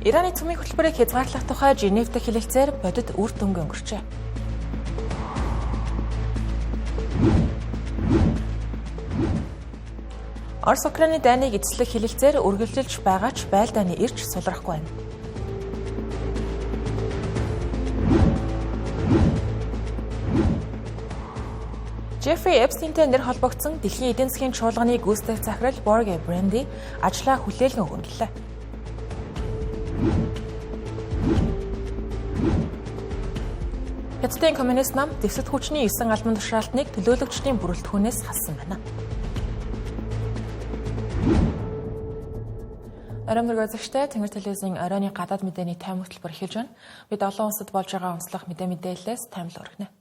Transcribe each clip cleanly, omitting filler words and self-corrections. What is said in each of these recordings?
Ираны цөмийн хөтөлбөрийг хязгаарлах тухай Женев дахь хэлэлцээр бодит үр дүнг өнгөрчээ. Орос Украины дайныг эзлэх хэлэлцээр үргэлжилж байгаа ч байр дайны ирж сулрахгүй байна. Жеффри Эпстейнтэй нэр холбогдсон дэлхийн эдийн засгийн чуулганы гүйцэтгэх захирал Борге Брэнди ажлаа хүлээлгэн өгнөлээ. Хятадын коммунист нам дэвсэт хүчний 9 албан тушаалтныг төлөөлөгчдийн бүрэлдэхүүнээс халсан байна. Оройн үзэгчтэй Тэнгэр телевизийн оройны гадаад мэдээний тайм хөтөлбөр эхэлж байна. Бид олон улсад болж байгаа онцлог мэдээллээс таймлал өргөнө.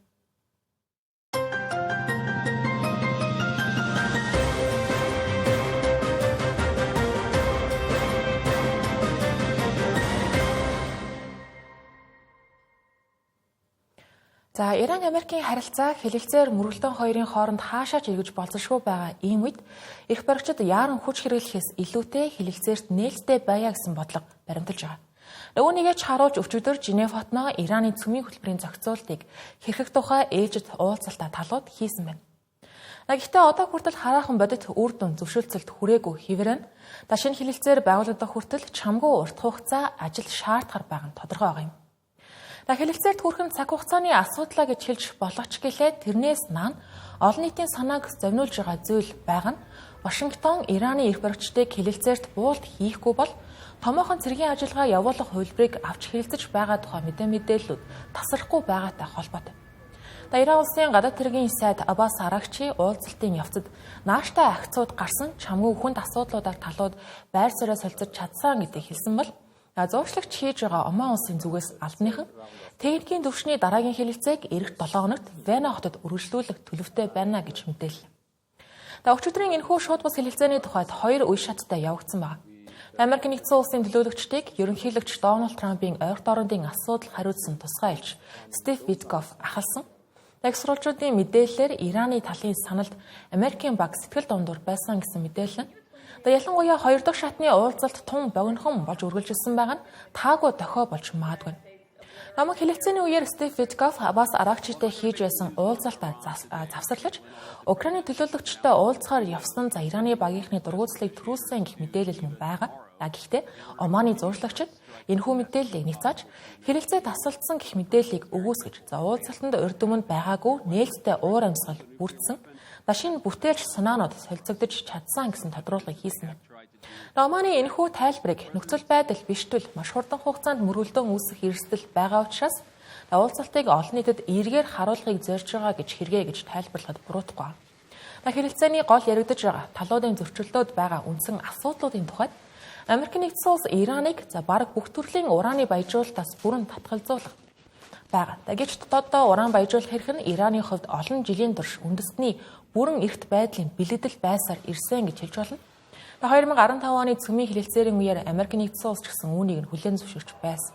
За, Иран-Америкийн харилцаа хэлэлцээр мөргөлдөөн хоёрын хооронд хаашаач эргэж болзошгүй байгаа ийм үед эрх баригчид яаран хүч хэрэглэхээс илүүтэй хэлэлцээрт нээлттэй байя гэсэн бодлого баримталж байгаа. Нөгөөнийг ч харуулж өчигдөр Женев хотноо Ираны цөмийн хөтөлбөрийн зохицуултыг хэрхэх тухай ээлжид уулзалтаа талууд хийсэн байна. Гэхдээ одоо хүртэл хараахан бодит үр дүн зөвшөөрөлтөд хүрээгүй хэвээрэн дашин хэлэлцээр байгуулагдах хүртэл чамгүй урт хугацаа ажил шаардахар байгаа нь тодорхой байгаа юм. Хэлэлцээрт хүрхэн цаг хугацааны асуудлаа гэж хэлж болох ч гэлээ тэрнээс наан олон нийтийн санааг зовниулж байгаа зүйл байгаа нь Вашингтон Ираны эрх баригчдыг хэлэлцээрт буулт хийхгүй бол томоохон цэргийн ажиллагаа явуулах хувилбарыг авч хэлэлцэж байгаа тухай мэдээллүүд тасрахгүй байгаатай холбоотой. Иран улсын гадаад хэргийн сайд Аббас Арагчи уулзалтын явцад нааштай акцууд гарсан чамгүй хүнд асуудлуудаар талууд байр суурьаа солилцож чадсан гэдгийг хэлсэн бол зуурчлагч хийж байгаа Оман улсын зүгээс албаныхан техникийн төвшний дараагийн хэлэлцээг эх 7 хоногт Вена хотод үргэлжлүүлэх төлөвтэй байна гэж мэдээллээ. Өчигдрийн энэхүү шууд бус хэлэлцээний тухайд 2 үе шаттай явагдсан байна. Америк нэгдсэн улсын төлөөлөгчдийг ерөнхийлөгч Дональд Трампын ойрт орондын асуудал хариуцсан тусгай элч Стив Виткоф ахалсан. Сурвалжуудын мэдээллээр Ираны талын саналд Америкийн баг сэтгэл дундуур байсан гэсэн мэдээлэл нь ялангуяа 2 дахь шатны уулзалт тун богинохон болж үргэлжилсэн байгаа нь таагүй дохио болж магадгүй. Намайг хэлэлцээний үеэр Стив Виткоф Аббас Арагчитэй хийж байсан уулзалтаа завсарлаж Украины төлөөлөгчтэй уулзахаар явсан Ираны багийнхны дургуутслыг төрүүлсэн гэх мэдээлэл мөн байгаа. Гэхдээ Оманы зуурчлагчид энэхүү мэдээллийг няцааж хэлэлцээ тасалдсан гэх мэдээллийг өгөөсгөж уулзалтанд урд өмнө байгаагүй нээлттэй уур амьсгал бүрдсэн дашин бүтээлч санаанууд солилцогдож чадсан гэсэн тодруулгыг хийсэн байна. Оманы энэхүү тайлбарыг нөхцөл байдал биштэл маш хурдан хугацаанд мөргөлдөөн үүсэх эрсдэл байгаа учраас уулзалтыг олон нийтэд эргээр харуулахыг зорж байгаа гэж хэрэгэ гэж тайлбарлахад буруутахгүй. Хэлэлцээний гол яригдж байгаа талуудын зөрчилдөөд байгаа үндсэн асуудлуудын тухайд Америк нэгдсэн улс Ираныг бараг бүх төрлийн ураны баяжуулалтаас бүрэн татгалзуулах байгаа. Гэвч дотооддоо уран баяжуулах хэрэг нь Ираны хувьд олон жилийн турш үндэстний бүрэн эрхт байдлын бэлэгдэл байсаар ирсэн гэж хэлж болно. 2015 оны цөмийн хэлэлцээрийн үеэр Америк нэгдсэн улс ч гэсэн үүнийг хүлээн зөвшөөрч байсан.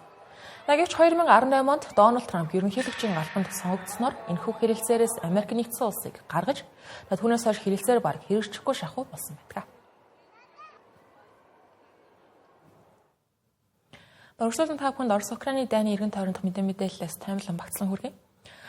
Гэвч 2018 онд Дональд Трамп ерөнхийлөгчийн албанд сонгогдсноор энэхүү хэлэлцээрээс Америк нэгдсэн улсыг гаргаж түүнээс хойш хэлэлцээр бараг хэрэгжихгүй шахуу болсон байдаг. Өргөжлөлтөнд та бүхэнд Орос Украины дайны эргэн тойронд мэдээллээс таймлан багцлан хүргэе.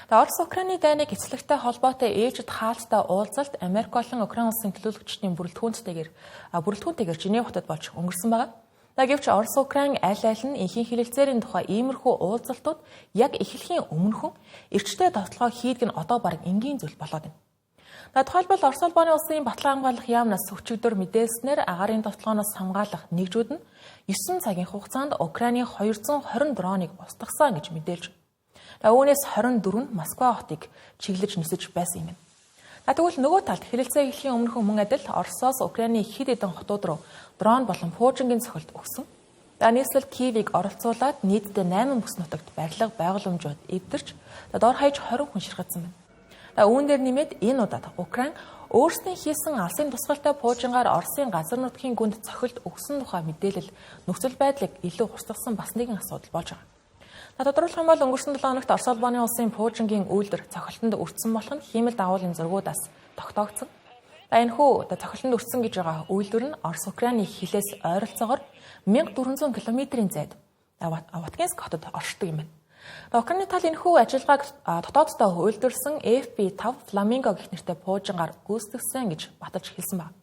Орос Украины дайныг эцлэгтэй холбоотой ээлжид хаалттай уулзалт Америк болон Украин улсын төлөөлөгчдийн бүрэлдэхүүнтэйгээр Женев хотод болж өнгөрсөн байна. Гэвч Орос Украин аль нь энхийн хэлэлцээрийн тухай иймэрхүү уулзалтууд яг эхлэхийн өмнөхөн эрчтэй тоглоо хийдэг нь одоо бараг энгийн зүйл болоод байна. Тухайлбал Орос улбаны улсын батлан хамгаалах яамнаас өчигдөр мэдээлснээр агаарын тоглооноос хамгаалах нэгжүүд нь 9 цагийн хугацаанд Украины 220 дроныг устгасан гэж мэдээлж байна. Үүнээс 24 нь Москва хотыг чиглэж нисэж байсан юм. Тэгвэл нөгөө талд хэлэлцээ эхлэхийн өмнөхөн мөн адил Оросоос Украины хэд хэдэн хотууд руу дрон болон пуужингийн цохилт өгсөн. Нийслэл Киевийг оролцуулаад нийтдээ 8 бүс нутагт барилга байгууламжууд эвдэрч дор хаяж 20 хүн ширхэгдсэн байна. Үүн дээр нэмээд энэ удаад Украин өөрсдийн хийсэн алсын тусгалтай пуужингаар Оросын газар нутгийн гүнд цохилт өгсөн тухай мэдээлэл нөхцөл байдлыг илүү хурцласан бас нэгэн асуудал болж байгаа. Тодорхойлох юм бол өнгөрсөн 7 хоногт Орос улбаны улсын пуужингийн үйлдвэр цохилтонд өртсөн болох нь хиймэл дагуулын зургуудаас тогтоогдсон. Энэхүү цохилтонд өртсөн гэж байгаа үйлдвэр нь Орос Украины хилээс ойролцоогоор 1400 км-ийн зайд Ваткинск хотод оршдог юм байна. Украины тал энэхүү ажиллагааг дотооддоо үйлдвэрлэсэн FP5 Flamingo гэх нэртэй пуужингаар гүйцэтгэсэн гэж баталж хэлсэн байна.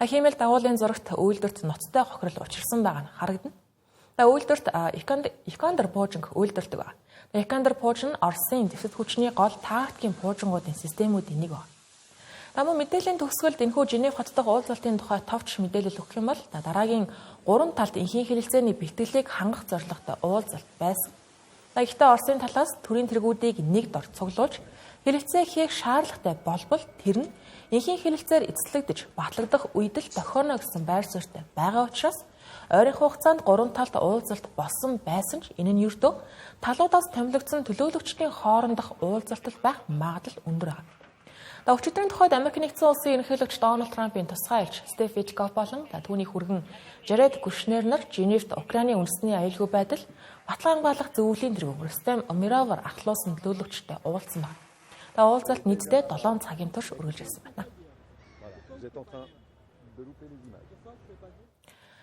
Хиймэл дагуулын зурагт үйлдвэрт ноцтой хохирол учирсан байгаа нь харагдана. Үйлдвэрт Икандер пуужинг үйлдвэрдэг байна. Икандер пуужин Оросын дэвсгэр хүчний гол тактикийн пуужингуудын системүүдийн нэг байна. Мөн мэдээллийн төгсгөлд энэхүү Женев хот дахь уулзалтын тухай товч мэдээлэл өгөх юм бол дараагийн 3 талд энхийн хэлэлцээний бэлтгэлийг хангах зорилготой уулзалт байсан. Гэхдээ Оросын талаас төрийн тэргүүдийг нэг дор цуглуулж хэлэлцээ хийх шаардлагатай болбол тэр нь энхийн хэлэлцээр эзэслэгдэж батлагдах үед л тохионо гэсэн байр суурьтай байгаа учраас ойрын хугацаанд 3 талд уулзалт болсон байсан ч энэ нь ердөө талуудаас томилогдсон төлөөлөгчдийн хоорондох уулзалт байх магадлал өндөр байна. Өчигдрийн тухайд Америк нэгдсэн улсын ерөнхийлөгч Дональд Трампын тусгай айлч Стеф Витков болон түүний хүргэн Жаред Кушнер нар Женевт Украины үндэсний аюулгүй байдал баталгаангаалах зөвлөлийн тэргүүн Рустем Умеровор ахлуулсан төлөөлөгчтэй уулзсан байна. Уулзалт нийтдээ 7 цагийн турш үргэлжилсэн байна.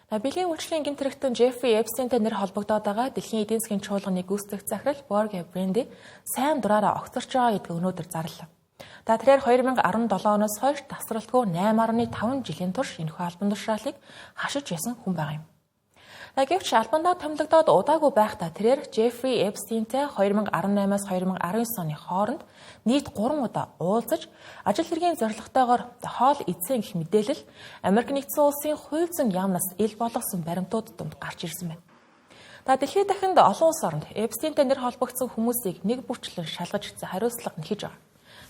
Бэлгийн үйлчлэлийн гэмт хэрэгтэн Жеффри Эпстейнтэй нэр холбогдоод байгаа дэлхийн эдийн засгийн чуулганы гүйцэтгэх захирал Борге Бренди сайн дураараа огцорч байгаа гэдгийг өнөөдөр зарлаа. Тэрээр 2017 оноос хойш тасралтгүй 8.5 жилийн турш энэхүү албан тушаалыг хашиж ясан хүн байгаа юм. Гэвч албандаа томилогдоод удаагүй байхдаа тэрээр Жеффри Эпстейнтэй 2018-аас 2019 оны хооронд нийт 3 удаа уулзаж ажил хэргийн зорилготойгоор хоол эзэн гэх мэдээлэл Америк нэгдсэн улсын хуульзан яамнаас ил болгосон баримтууд донд гарч ирсэн байна. Дэлхийд дахинд олон улс оронд Эпстейнтэй нэр холбогдсон хүмүүсийг нэг бүрчлэн шалгаж хариуцлага нэхэж байгаа.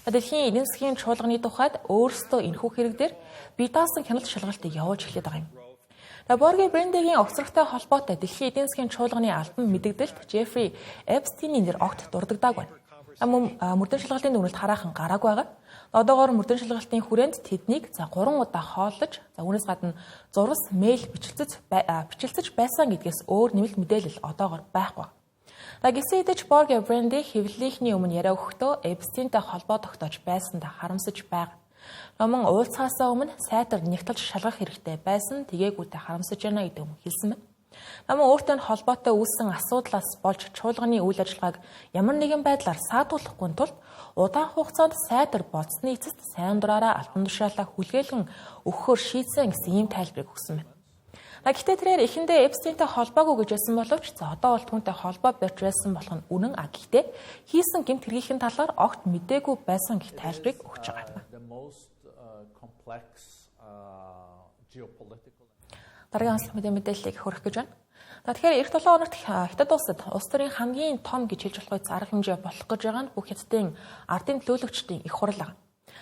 Дэлхийн эдийн засгийн чуулганы тухайд өөрсдөө энэхүү хэрэг дээр бие даасан хяналт шалгалтыг явуулж эхлэдэг байгаа юм. Борге Брендигийн огцрогтой холбоотой дэлхийн эдийн засгийн чуулганы албан мэдэгдэлд Жеффри Эпстейний нэр огт дурддаг байна. Мөн мөрдөн шалгалтын дүгнэлт хараахан гараагүй байгаа. Одоогоор мөрдөн шалгалтын хүрээнд тэднийг 3 удаа хооллож, үүнээс гадна зурвас, мэйл бичилцэж байсан гэдгээс өөр нэмэлт мэдээлэл одоогоор байхгүй. Гэсэн хэдиж Борге Бренди хэвлэлийнхний өмнө яриа өгөхдөө Эпстейнтэй холбоо тогтоож байсандаа харамсаж байгаа. Мөн уулзахаасаа өмнө сайтар нэгтэлж шалгах хэрэгтэй байсан тэгээгүйтэй харамсаж байна гэдэг юм хэлсэн байна. Мөн өөртөө холбоотой үүссэн асуудлаас болж чуулганы үйл ажиллагааг ямар нэгэн байдлаар саатуулахгүй тулд удаан хугацаанд сайтар болцсны эцэст сайн дураараа албан тушаалаа хүлээлгэн өгөхөөр шийдсэн гэсэн ийм тайлбарыг өгсөн байна. Гэхдээ тэрээр эхэндээ Эпстейнтэй холбоогүй гэж байсан боловч одоо бол түүнтэй холбоо барьж байсан болох нь үнэн. Гэхдээ хийсэн гэмт хэргийн талаар огт мэдээгүй байсан гэх тайлбарыг өгч байгаа юм. Дараагийн онцлог мэдээллийг хүргэх гэж байна. Тэгэхээр эх 7 хоногт Хятад улсад улс төрийн хамгийн том гэж хэлж болох арга хэмжээ болох гэж байгаа нь бүх хятадын ардын төлөөлөгчдийн их хурал байна.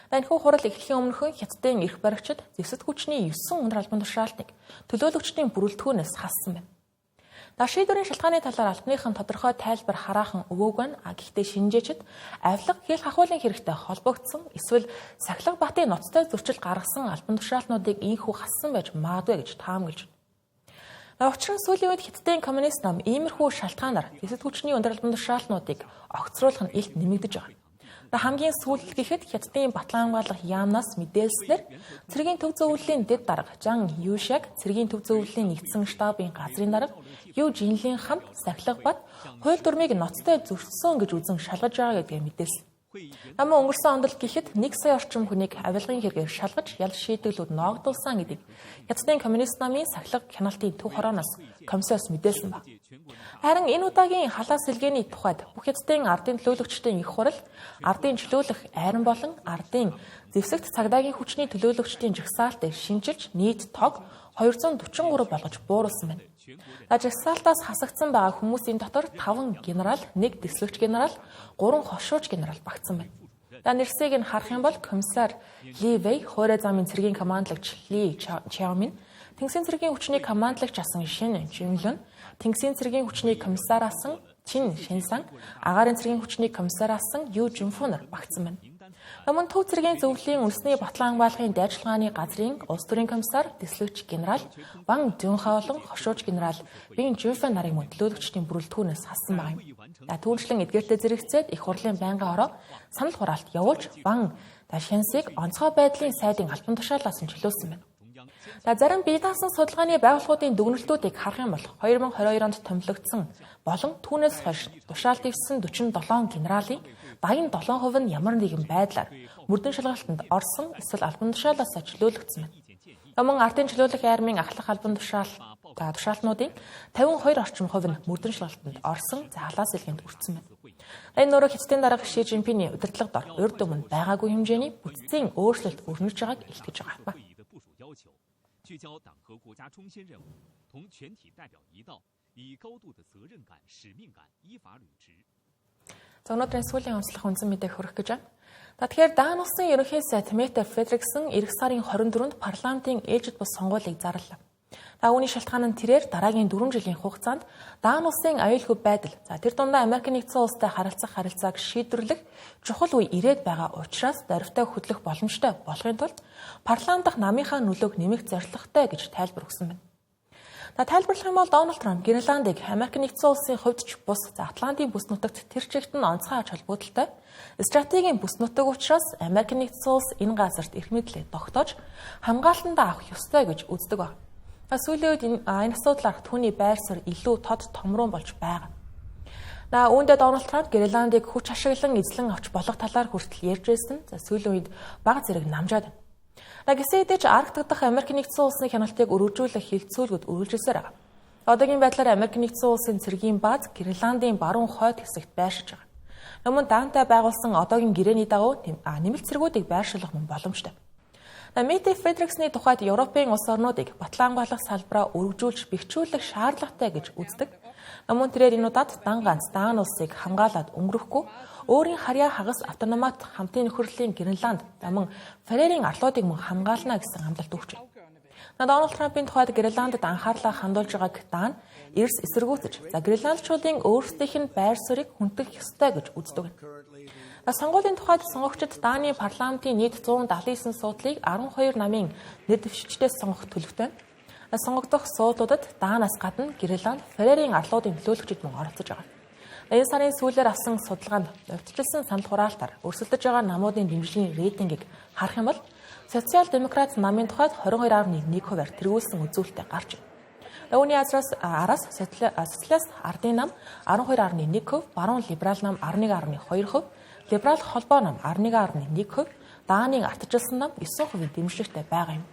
Энэхүү хурал эхлэхийн өмнөхөн хятадын эрх баригчид зэвсэг хүчний 9 өндөр албан тушаалтыг төлөөлөгчдийн бүрэлдэхүүнээс хассан байна. Шийдвэрийн шалтгааны талаар албаныхан тодорхой тайлбар хараахан өгөөгүй нь гэхдээ шинжээчид авилга хэл хахуулын хэрэгтэй холбогдсон эсвэл сахилга батын ноцтой зөрчил гаргасан албан тушаалтнуудыг ийхүү хассан байж магадгүй гэж таамаглаж байна. Учир нь сүүлийн үед хятадын коммунист нам иймэрхүү шалтгаанаар зэвсэг хүчний өндөр албан тушаалтнуудыг огцруулах нь илт нэмэгдэж байгаа. Хамгийн сүүлд гэхэд хятадын баталгаангаалах яамнаас мэдээлснээр цэргийн төв зөвлөлийн дэд дарга Жан Юшаг, цэргийн төв зөвлөлийн нэгдсэн штабын газрын дарга Ю Жинлийн хамт сахилга бат хууль дүрмийг ноцтой зөрчсөн гэж үзэн шалгаж байгаа гэдгийг мэдээлсэн. Өнгөрсөн онд л гэхэд 1 сая орчим хүнийг авилгын хэрэгээр шалгаж ял шийдэглүүд ноогдуулсан гэдгийг хятадын коммунист намын сахилга хяналтын төв хорооноос комиссоос мэдээлсэн байна. Харин энэ удаагийн халаа сэлгээний тухайд бүх хятадын ардын төлөөлөгчдийн их хурал ардын чөлөөлөх айран болон ардын зэвсэгт цагдаагийн хүчний төлөөлөгчдийн жагсаалтыг шинжилж нийт тог 243 болгож бууруулсан байна. Жагсаалтаас хасагдсан байгаа хүмүүсийн дотор 5 генерал, 1 дэслэгч генерал, 3 хошууч генерал багтсан байна. Нэрсийг нь харах юм бол комиссар Ли Вэй, хуурай замын цэргийн командлагч Ли Чаомин, Тэнгисийн цэргийн хүчний командлагч асан Шин Жинлун, Тэнгисийн цэргийн хүчний комиссар асан Чин Шинсан, агаарын цэргийн хүчний комиссар асан Ю Жинфу нар багтсан байна. Мөн төв цэргийн зөвлөлийн үндэсний баталгаангаалгын дайчилгааны газрын улс төрийн комиссар, дэслэгч генерал Ван Дюнха болон хошууч генерал Бин Жуйфэн нарын төлөөлөгчдийн бүрэлдэхүүнээс хассан байна. Түүнчлэн эдгээртэй зэрэгцээд их хурлын байнгын ороо санал хураалт явуулж Ван Шэнсийг онцгой байдлын сайдын албан тушаалаас нь чөлөөлсөн байна. Зарим бие даасан судалгааны байгууллагуудын дүгнэлтүүдийг харах юм бол 2022 онд томилогдсон болон түүнээс хойш тушаалд ивсэн 47 генералын 87% нь ямар нэгэн байдлаар мөрдөн шалгалтанд орсон эсвэл албан тушаалаас чөлөөлөгдсөн байна. Өмнө ардын чөлөөлөх армийн ахлах албан тушаалтнуудын 52 орчим хувь нь мөрдөн шалгалтанд орсон залаас илгээнд хүрсэн байна. Энэ нөрөө хэвтийн дарга Ши Жинпиний удирдлагад ор урд өмнө байгаагүй хэмжээний бүтцийн өөрчлөлт өрнөж байгааг илтгэж байгаа юм. 聚焦党和国家中心任务，同全体代表一道，以高度的责任感、使命感依法履职。 Өнөөдрийн сүүлийн онцлог үндсэн мэдээг хүргэх гэж байна. Тэгэхээр Даан улсын ерөнхий сайд Мете Фредериксон эх сарын 24-нд парламентын ээлжид бус сонгуулийг зарлав. Үүний шалтгаан нь тэрээр дараагийн 4 жилийн хугацаанд Даан улсын аюулгүй байдал, тэр дундаа Америк нэгдсэн улстай харилцааг шийдвэрлэх чухал үе ирээд байгаа учраас дорвитой хөдлөх боломжтой болохын тулд парламент дахь намынхаа нөлөөг нэмэх зорилготой гэж тайлбар өгсөн байна. Тайлбарлах юм бол Дональд Трамп Гренландыг Америк нэгдсэн улсын хувьд ч бус Атлантын бүс нутагт тэр чигт нь онцгой ач холбогдолтой стратегийн бүс нутаг учраас Америк нэгдсэн улс энэ газарт эрх мэдлээ тогтоож хамгаалалтандаа авах ёстой гэж үздэг байна. Сүүлийн үед энэ асуудлаар түүний байр суурь илүү тод томруу болж байгаа. Үүндээ Дональд Трамп Гренландыг хүч ашиглан эзлэн авч болох талаар хүртэл ярьж байсан. Сүүлийн үед бага зэрэг намжаад байна. Гэсээ дэж Арктик дахь Америк нэгдсэн улсын хяналтыг өргөжүүлэх хилцүүлгүүд үргэлжилсээр байгаа. Одоогийн байдлаар Америк нэгдсэн улсын цэргийн бааз Гренландын баруун хойд хэсэгт байршиж байгаа. Өмнө Дантай байгуулсан одоогийн гэрээний дагуу нэмэлт цэргүүдийг байршуулах мөн боломжтой. Мете Фредериксны тухайд Европын улс орнуудыг батлангуйлах салбараа өргөжүүлж бэхжүүлэх шаардлагатай гэж үздэг. Мөн тэрээр энэ удаад дан ганц Даан улсыг хамгаалаад өнгөрөхгүй өөрийн харьяа хагас автономат хамтын нөхөрлөлийн Гренланд мөн Фарерийн арлуудыг мөн хамгаална гэсэн амлалт өгч байна. Дональд Трампын тухайд Гренландд анхаарлаа хандуулж байгааг Даан эрс эсэргүүцэж гренландчуудын өөрсдийнх нь байр суурийг хүндэх ёстой гэж үздэг байна. Сонгуулийн тухайд сонгогчид Дааны парламентын нийт 179 суудлыг 12 намын нэр дэвшигчдээс сонгох төлөвтэй. Сонгогдох суудлуудад Даанаас гадна Гренланд, Фарерийн арлуудын төлөөлөгчид мөн оролцож байгаа. Энэ сарын сүүлээр авсан судалгаанд өвчлөсөн санал хураалтаар өрсөлдөж байгаа намуудын дэмжлэгийн рейтингийг харах юм бол социал-демократ намын тухайд 22.1%-аар тэргүүлсэн үзүүлэлттэй гарч байна. Үүний араас социалист ардын нам 12.1%, баруун либерал нам 11.2%, либерал холбоо нам 11.1%, Дааныг ардчилсан нам 9% дэмжлэгтэй байгаа юм.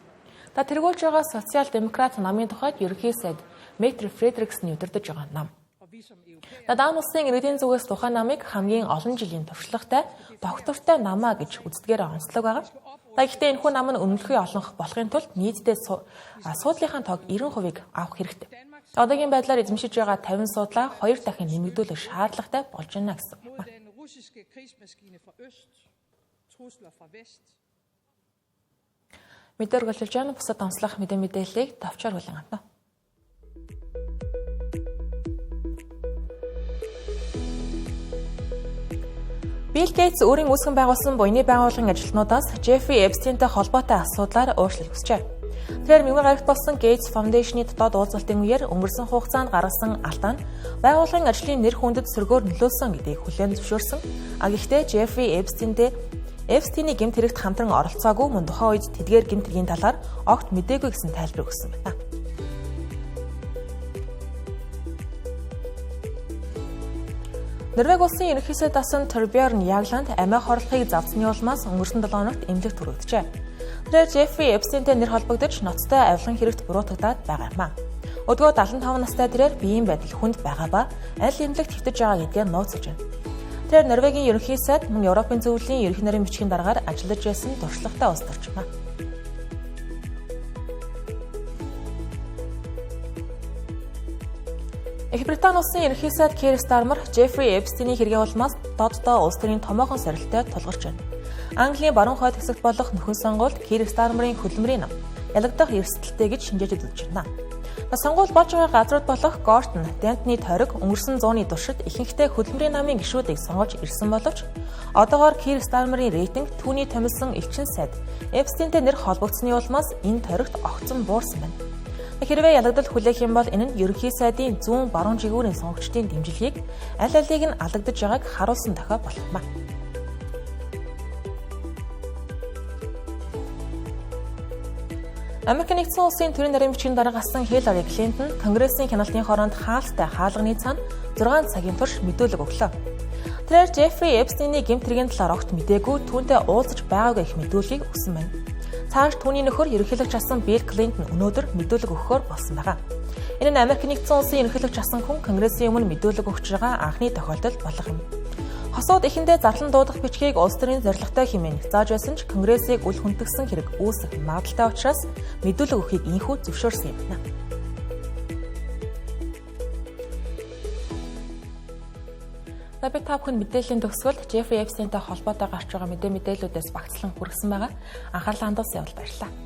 Тэргүүлж байгаа социал-демократ намын тухайд ерөнхий сайд Мете Фредериксны удирдах байгаа нам. Даан улсын иргэдийн зүгээс тухайн намыг хамгийн олон жилийн туршлагатай, доктортой намаа гэж үздэгээр онцлог байгаа. Гэхдээ энэхүү нам нь үнэлгээ олгох болохын тулд нийтдээ суудлынхаа тоог 90%-ийг авах хэрэгтэй. Одоогийн байдлаар эзэмшиж байгаа 50 суудлаа 2 дахин нэмэгдүүлэх шаардлагатай болж байна гэсэн юм. Мэдээр голж байгаа бусад онцлог мэдээллийг товчоор хүлээн авна. Билл Гейтс өөрийн үүсгэн байгуулсан буйны байгууллагын ажилтнуудаас Жеффри Эпстейнтэй холбоотой асуудлаар өөрчлөлт хүсжээ. Тэр мөнгө гарагт болсон Гейтс Фаундейшны дотоод уулзалтын үеэр өнгөрсөн хугацаанд гаргасан алдаа нь байгууллагын ажлын нэр хүндэд сөргөөр нөлөөлсөн гэдгийг хүлээн зөвшөөрсөн. Гэхдээ Жеффри Эпстейний гэмт хэрэгт хамтран оролцоогүй мөн тухайн үед тэдгээр гэмт хэргийн талаар огт мэдээгүй гэсэн тайлбар өгсөн байна. Норвеги улсын ерөнхий сайд асан Torbjørn Jagland амиа хорлохыг завцсны улмаас өнгөрсөн 7 хоногт эмнэлэгт хүргэжээ. Тэр Жеффри Эпстейнтэй нэр холбогдож ноцтой авилгын хэрэгт буруутагдаад байгаа юм а. Өдгөө 75 настай тэрээр биеийн байдал хүнд байгаа ба аль эмнэлэгт хэвтэж байгаа гэдгээ нууцлж байна. Тэр Норвегийн ерөнхий сайд мөн Европын зөвлөлийн ерөнхий нарийн бичгийн дараагаар ажиллаж байсан туршлагатай улс төрч байна. Их Британи улсын ерөнхий сайд Кир Стармер Жеффри Эпстейний хэргийн улмаас доддоо улс төрийн томоохон сорилттой тулгарч байна. Английн баруун хойд хэсэгт болох нөхөн сонгуульд Кир Стармерийн хөдөлмөрийн нам ялагдах эрсдэлтэй гэж шинжээж үзэж байна. Сонгуул болж байгаа газрууд болох Гортон, Дентний тойрог өнгөрсөн зууны туршид ихэнхдээ хөдөлмөрийн намын гишүүдийг сонгож ирсэн боловч одоогоор Кир Стармерийн рейтинг түүний томилсон элчин сайд Эпстейнтэй нэр холбогдсны улмаас энэ тойрогт огцон буурсан байна. Хэрвээ ялагдал хүлээх юм бол энэ нь ерөнхий сайдын зүүн баруун жигүүрийн сонгогчдын дэмжлэгийг аль алиг нь алдагдж байгааг харуулсан дохой болох юм. Америк нэгдсэн улсын төрийн нарийн бичгийн дарга асан Хиллари Клинтон Конгрессийн хяналтын хооронд хаалттай хаалганы цаана 6 цагийн турш мэдүүлэг өглөө. Тэрээр Жеффри Эпстейний гэмт хэргийн талаар огт мэдээгүй түүнтэй уулзаж байгаагүй их мэдүүлгийг өгсөн байна. Цааш түүний нөхөр ерөнхийлөгч асан Билл Клинтон өнөөдөр мэдүүлэг өгөхөөр болсон байгаа. Энэ нь Америк нэгдсэн улсын ерөнхийлөгч асан хүн Конгрессийн өмнө мэдүүлэг өгч байгаа анхны тохиолдол болох юм. Хосууд эхэндээ зарлан дуудах бичгийг улс төрийн зорилготой хэмээн зааж байсан ч Конгрессийг үл хүндгсэн хэрэг үүсэх магадaltaй учраас мэдүүлэг өгөхийг инхүү зөвшөөрсөн юм байна. Би та бүхэн мэдээллийн төгсгөлд Жеффри Эпстейнтэй холбоотой гарч байгаа мэдээллүүдээс багцлан хүргэсэн байгаа. Анхаарлаа хандуулсан явдал баярлалаа.